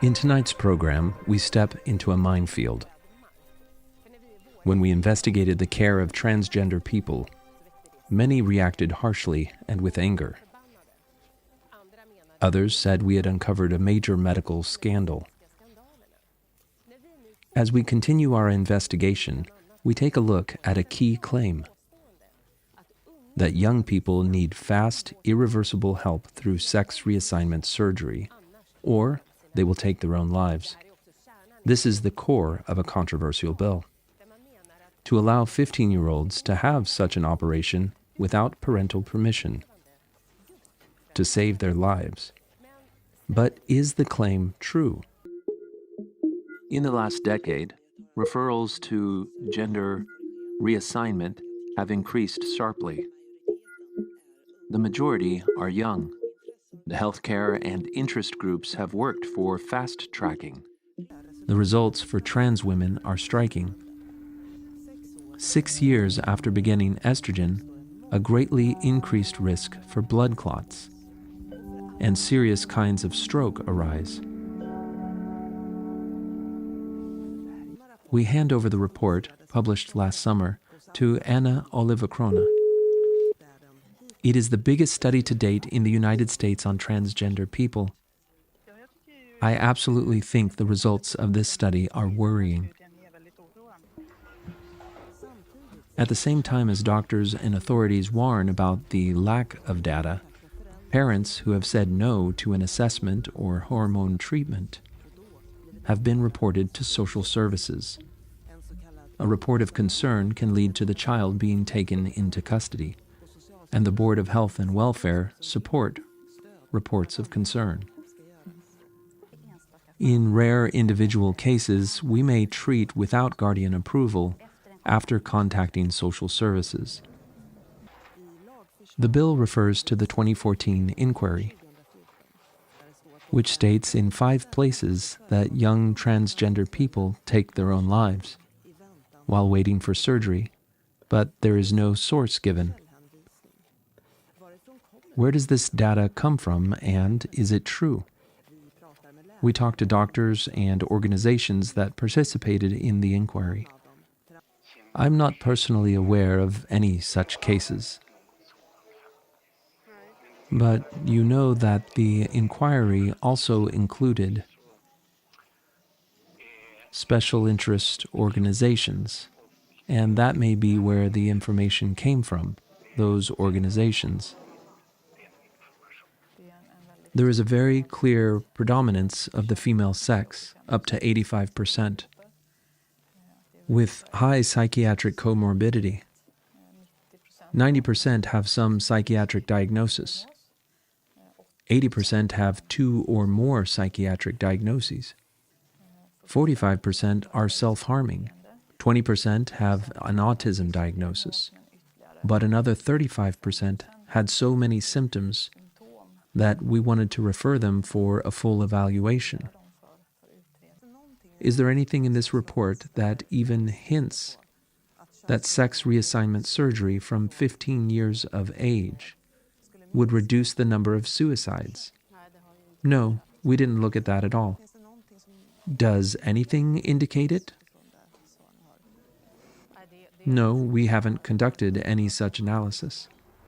In tonight's program, we step into a minefield. When we investigated the care of transgender people, many reacted harshly and with anger. Others said we had uncovered a major medical scandal. As we continue our investigation, we take a look at a key claim: that young people need fast, irreversible help through sex reassignment surgery, or they will take their own lives. This is the core of a controversial bill. To allow 15-year-olds to have such an operation without parental permission, to save their lives. But is the claim true? In the last decade, referrals to gender reassignment have increased sharply. The majority are young. The healthcare and interest groups have worked for fast tracking. The results for trans women are striking. 6 years after beginning estrogen, a greatly increased risk for blood clots and serious kinds of stroke arise. We hand over the report, published last summer, to Anna Olivekrona. It is the biggest study to date in the United States on transgender people. I absolutely think the results of this study are worrying. At the same time as doctors and authorities warn about the lack of data, parents who have said no to an assessment or hormone treatment have been reported to social services. A report of concern can lead to the child being taken into custody, and the Board of Health and Welfare support reports of concern. In rare individual cases, we may treat without guardian approval after contacting social services. The bill refers to the 2014 inquiry, which states in 5 places that young transgender people take their own lives while waiting for surgery, but there is no source given. Where does this data come from, and is it true? We talked to doctors and organizations that participated in the inquiry. I'm not personally aware of any such cases. But you know that the inquiry also included special interest organizations, and that may be where the information came from, those organizations. There is a very clear predominance of the female sex, up to 85%, with high psychiatric comorbidity. 90% have some psychiatric diagnosis. 80% have 2 or more psychiatric diagnoses. 45% are self-harming. 20% have an autism diagnosis. But another 35% had so many symptoms that we wanted to refer them for a full evaluation. Is there anything in this report that even hints that sex reassignment surgery from 15 years of age would reduce the number of suicides? No, we didn't look at that at all. Does anything indicate it? No, we haven't conducted any such analysis.